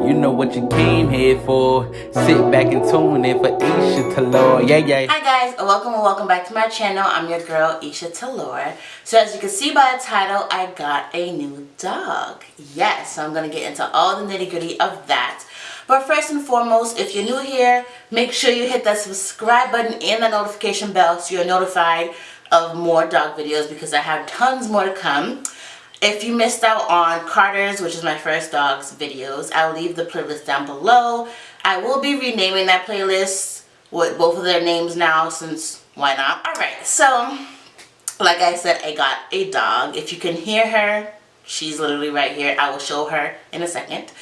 You know what you came here for. Sit back and tune in for Isha Talor. Yeah. Hi guys, welcome back to my channel. I'm your girl Isha Talor. So as you can see by the title, I got a new dog. Yes, so I'm gonna get into all the nitty-gritty of that. But first and foremost, if you're new here, make sure you hit that subscribe button and the notification bell so you're notified of more dog videos, because I have tons more to come. If you missed out on Carter's, which is my first dog's videos, I'll leave the playlist down below. I will be renaming that playlist with both of their names now, since why not? Alright, so like I said, I got a dog. If you can hear her, she's literally right here. I will show her in a second.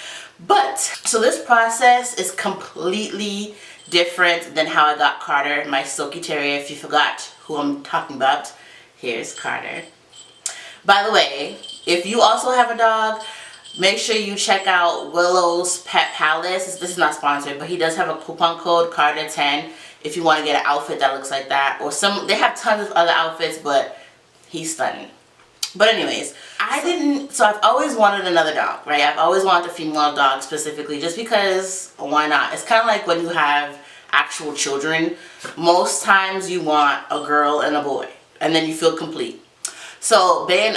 But, so this process is completely different than how I got Carter, my silky terrier. If you forgot who I'm talking about, here's Carter. By the way, if you also have a dog, make sure you check out Willow's Pet Palace. This is not sponsored, but he does have a coupon code, Carter10, if you want to get an outfit that looks like that. Or they have tons of other outfits, but he's stunning. But anyways, so I've always wanted another dog, right? I've always wanted a female dog specifically, just because, why not? It's kind of like when you have actual children. Most times you want a girl and a boy, and then you feel complete. So Bay and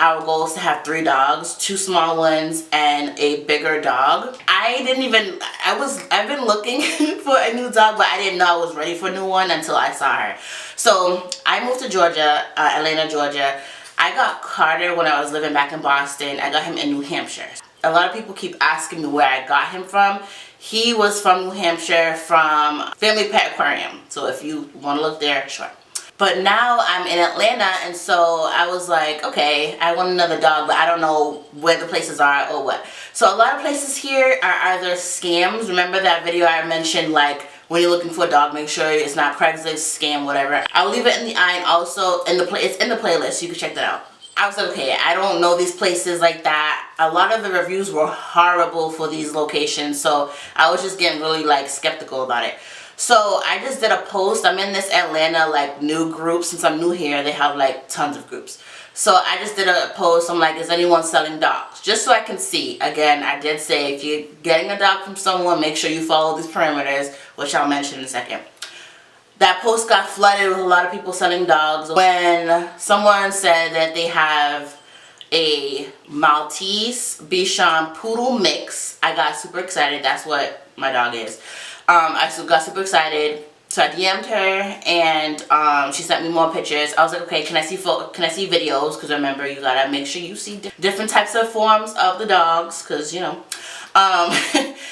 our goal is to have 3 dogs, 2 small ones and a bigger dog. I've been looking for a new dog, but I didn't know I was ready for a new one until I saw her. So I moved to Georgia, Atlanta, Georgia. I got Carter when I was living back in Boston. I got him in New Hampshire. A lot of people keep asking me where I got him from. He was from New Hampshire, from Family Pet Aquarium. So if you want to look there, sure. But now I'm in Atlanta, and so I was like, okay, I want another dog, but I don't know where the places are or what. So a lot of places here are either scams. Remember that video I mentioned, like, when you're looking for a dog, make sure it's not Craigslist, scam, whatever. I'll leave it in the eye, and also it's in the playlist, so you can check that out. I was like, okay, I don't know these places like that. A lot of the reviews were horrible for these locations, so I was just getting really, like, skeptical about it. So I just did a post. I'm in this Atlanta, like, new group. Since I'm new here, they have, like, tons of groups. So I just did a post. I'm like, is anyone selling dogs? Just so I can see. Again, I did say, if you're getting a dog from someone, make sure you follow these parameters, which I'll mention in a second. That post got flooded with a lot of people selling dogs. When someone said that they have a maltese Bichon poodle mix, I got super excited. That's what my dog is. I got super excited, so I DM'd her, and she sent me more pictures. I was like, okay, can I see videos? Because remember, you gotta make sure you see different types of forms of the dogs, because, you know.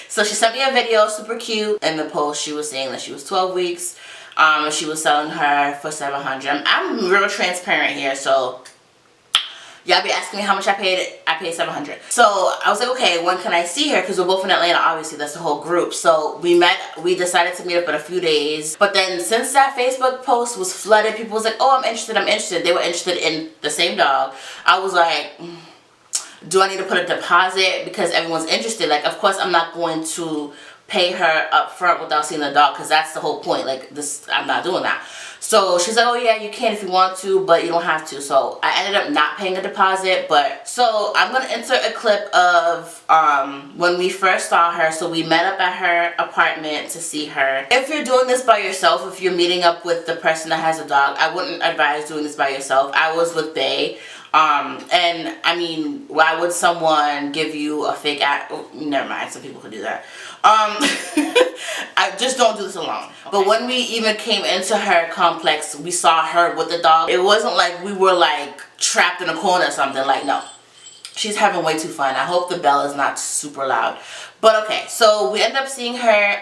So she sent me a video, super cute. In the post, she was saying that she was 12 weeks, and she was selling her for $700. I'm real transparent here, so y'all be asking me how much I paid. I paid $700. So I was like, okay, when can I see her? Because we're both in Atlanta, obviously. That's the whole group. So we decided to meet up in a few days. But then since that Facebook post was flooded, people was like, oh, I'm interested. They were interested in the same dog. I was like, do I need to put a deposit? Because everyone's interested. Like, of course, I'm not going to pay her up front without seeing the dog, because that's the whole point. Like, this, I'm not doing that. So she's like, oh yeah, you can if you want to, but you don't have to. So I ended up not paying a deposit. But so I'm gonna insert a clip of when we first saw her. So we met up at her apartment to see her. If you're doing this by yourself, if you're meeting up with the person that has a dog, I wouldn't advise doing this by yourself. I was with Bay. And I mean, why would someone give you a fake oh, never mind, some people could do that. I just don't do this alone. Okay. But when we even came into her complex, we saw her with the dog. It wasn't like we were like trapped in a corner or something. Like, no. She's having way too fun. I hope the bell is not super loud. But okay, so we ended up seeing her.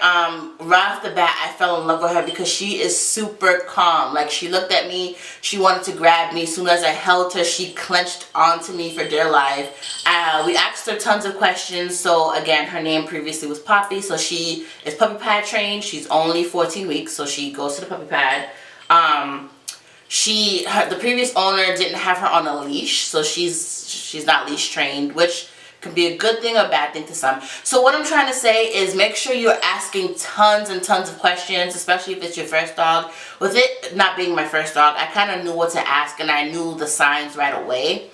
Right off the bat, I fell in love with her because she is super calm. Like, she looked at me, she wanted to grab me. As soon as I held her, she clenched onto me for dear life. We asked her tons of questions. So again, her name previously was Poppy. So she is puppy pad trained. She's only 14 weeks, so she goes to the puppy pad. The previous owner didn't have her on a leash, so she's not leash trained, which can be a good thing or a bad thing to some. So what I'm trying to say is, make sure you're asking tons and tons of questions, especially if it's your first dog. With it not being my first dog, I kind of knew what to ask, and I knew the signs right away.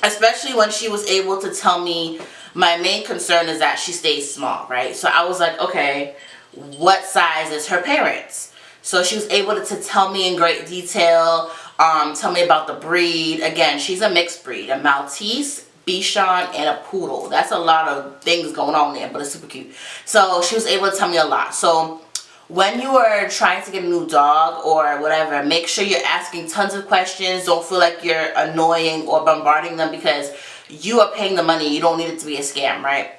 Especially when she was able to tell me my main concern is that she stays small, right? So I was like, okay, what size is her parents? So she was able to tell me in great detail, tell me about the breed. Again, she's a mixed breed, a Maltese, Bichon, and a poodle. That's a lot of things going on there, but it's super cute. So she was able to tell me a lot. So when you are trying to get a new dog or whatever, make sure you're asking tons of questions. Don't feel like you're annoying or bombarding them because you are paying the money. You don't need it to be a scam, right?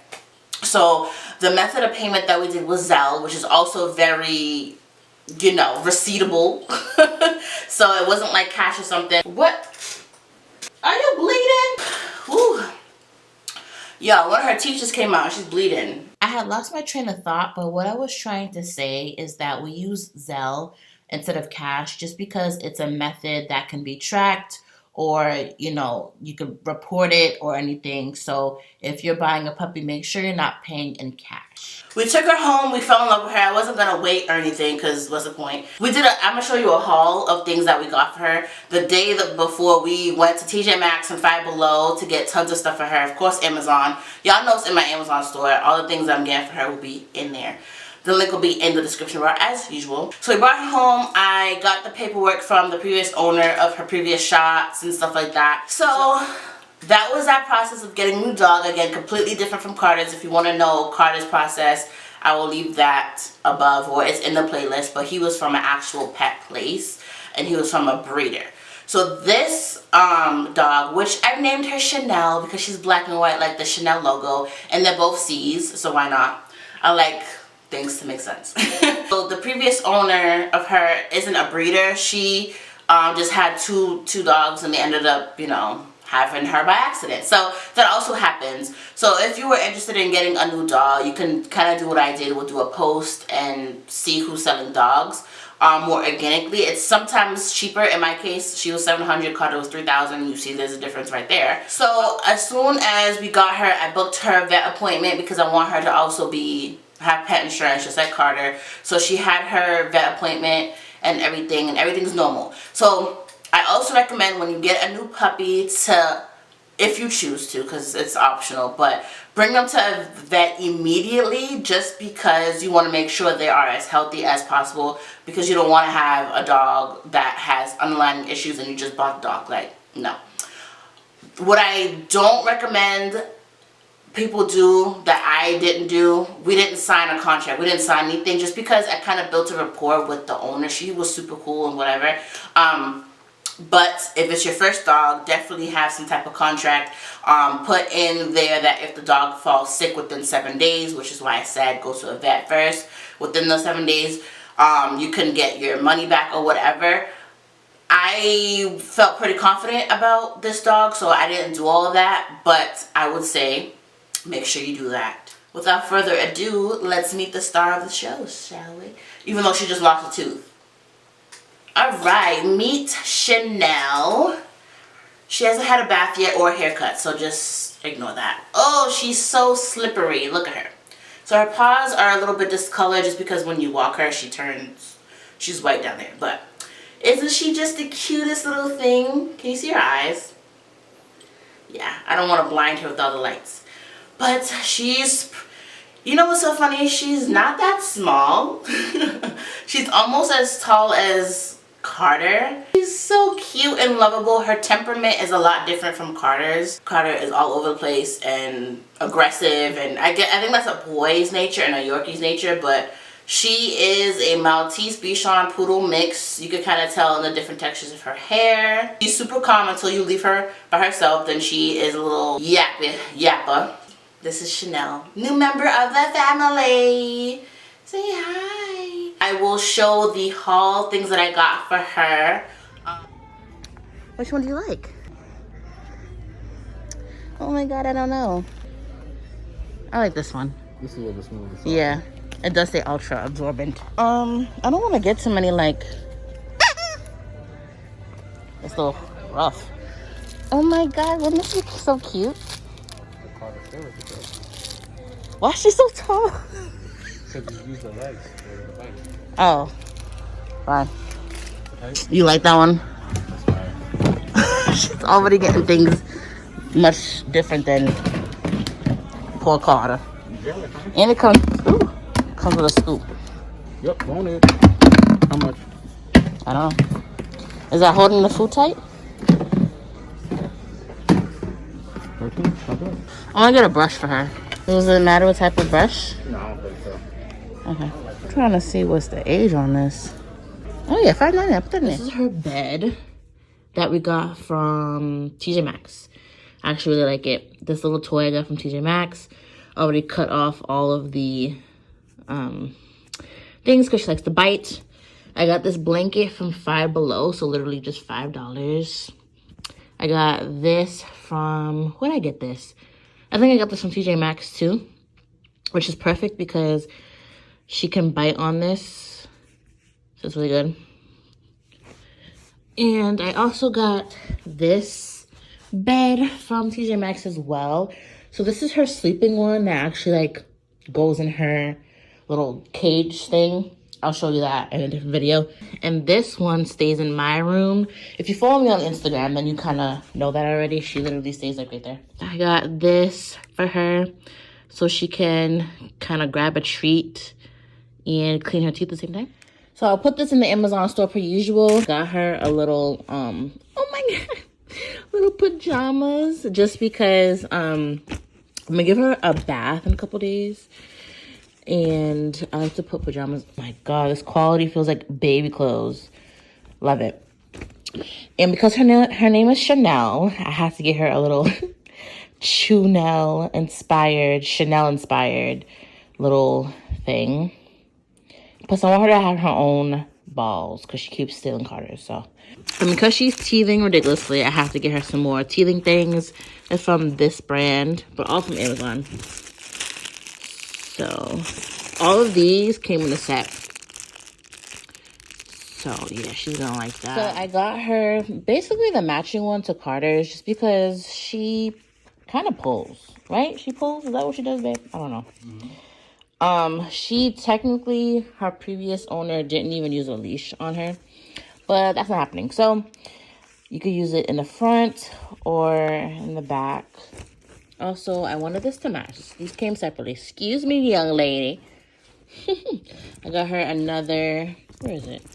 So the method of payment that we did was Zelle, which is also very, you know, receivable. So it wasn't like cash or something. What? Are you bleeding? Whew. Yo, one of her teeth just came out. She's bleeding. I had lost my train of thought, but what I was trying to say is that we use Zelle instead of cash just because it's a method that can be tracked, or, you know, you can report it or anything. So if you're buying a puppy, make sure you're not paying in cash. We took her home. We fell in love with her. I wasn't going to wait or anything because what's the point? I'm going to show you a haul of things that we got for her. The day before, we went to TJ Maxx and Five Below to get tons of stuff for her. Of course, Amazon. Y'all know it's in my Amazon store. All the things I'm getting for her will be in there. The link will be in the description bar as usual. So we brought her home. I got the paperwork from the previous owner of her previous shots and stuff like that. So that was that process of getting a new dog. Again, completely different from Carter's. If you want to know Carter's process, I will leave that above, or it's in the playlist. But he was from an actual pet place and he was from a breeder. So this dog, which I've named her Chanel because she's black and white like the Chanel logo, and they're both C's, so why not? I like things to make sense. So the previous owner of her isn't a breeder. She just had two dogs and they ended up, you know, having her by accident. So that also happens. So if you were interested in getting a new dog, you can kind of do what I did. We'll do a post and see who's selling dogs more organically. It's sometimes cheaper. In my case, she was $700, Carter was $3,000. You see there's a difference right there. So as soon as we got her, I booked her vet appointment because I want her to also have pet insurance just like Carter. So she had her vet appointment and everything's normal. So I also recommend when you get a new puppy to, if you choose to, because it's optional, but bring them to a vet immediately just because you want to make sure they are as healthy as possible, because you don't want to have a dog that has underlying issues and you just bought the dog. Like, no. What I don't recommend people do that I didn't do, we didn't sign a contract, we didn't sign anything, just because I kind of built a rapport with the owner. She was super cool and whatever. But if it's your first dog, definitely have some type of contract. Put in there that if the dog falls sick within 7 days, which is why I said go to a vet first, within those 7 days, you can get your money back or whatever. I felt pretty confident about this dog, so I didn't do all of that, but I would say make sure you do that. Without further ado, let's meet the star of the show, shall we? Even though she just lost a tooth. Alright, meet Chanel. She hasn't had a bath yet or a haircut, so just ignore that. Oh, she's so slippery. Look at her. So her paws are a little bit discolored just because when you walk her, she's white down there. But isn't she just the cutest little thing? Can you see her eyes? Yeah, I don't want to blind her with all the lights. But she's, you know what's so funny? She's not that small. She's almost as tall as Carter. She's so cute and lovable. Her temperament is a lot different from Carter's. Carter is all over the place and aggressive, and I think that's a boy's nature and a Yorkie's nature, but she is a Maltese Bichon Poodle mix. You can kind of tell in the different textures of her hair. She's super calm until you leave her by herself. Then she is a little yappa. This is Chanel, new member of the family. Say hi. I will show the haul, things that I got for her. Which one do you like? Oh my god, I don't know. I like this one. This is a little bit smoother. Yeah, it does say ultra absorbent. I don't want to get too many, like, it's a little rough. Oh my god, wouldn't this be so cute? Why is she so tall? Because you use the legs for the bike. Oh, fine. Okay. You like that one? That's fine. She's already getting things much different than for Carter. Yeah. And it comes with a scoop. Yep, on it. How much? I don't know. Is that holding the food tight? 13? Not bad. I want to get a brush for her. Does it matter what type of brush? No, I don't think so. Okay. I'm trying to see what's the age on this. Oh yeah, $5.99. Put that in there. This is her bed that we got from TJ Maxx. I actually really like it. This little toy I got from TJ Maxx. Already cut off all of the things because she likes to bite. I got this blanket from Five Below, so literally just $5. I got this from, where did I get this? I think I got this from TJ Maxx too, which is perfect because she can bite on this. So it's really good. And I also got this bed from TJ Maxx as well. So this is her sleeping one that actually like goes in her little cage thing. I'll show you that in a different video. And this one stays in my room. If you follow me on Instagram, then you kind of know that already. She literally stays like right there. I got this for her so she can kind of grab a treat and clean her teeth at the same time. So I'll put this in the Amazon store per usual. Got her a little, oh my God, little pajamas just because I'm gonna give her a bath in a couple days. And I like to put pajamas. Oh my God, this quality feels like baby clothes. Love it. And because her name is Chanel, I have to get her a little Chanel inspired little thing. Plus, I want her to have her own balls because she keeps stealing Carter's. So, and because she's teething ridiculously, I have to get her some more teething things. They're from this brand, but all from Amazon. So, all of these came in a set. So, yeah, she's gonna like that. So, I got her basically the matching one to Carter's just because she kind of pulls, right? She pulls? Is that what she does, babe? I don't know. She technically, her previous owner didn't even use a leash on her, but that's not happening. So, you could use it in the front or in the back. Also, I wanted this to match. These came separately. Excuse me, young lady. I got her another, where is it?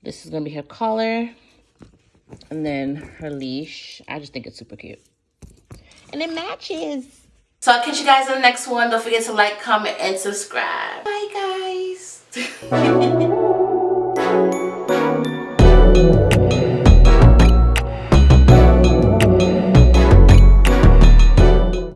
This is going to be her collar. And then her leash. I just think it's super cute. And it matches. So I'll catch you guys in the next one. Don't forget to like, comment, and subscribe. Bye, guys.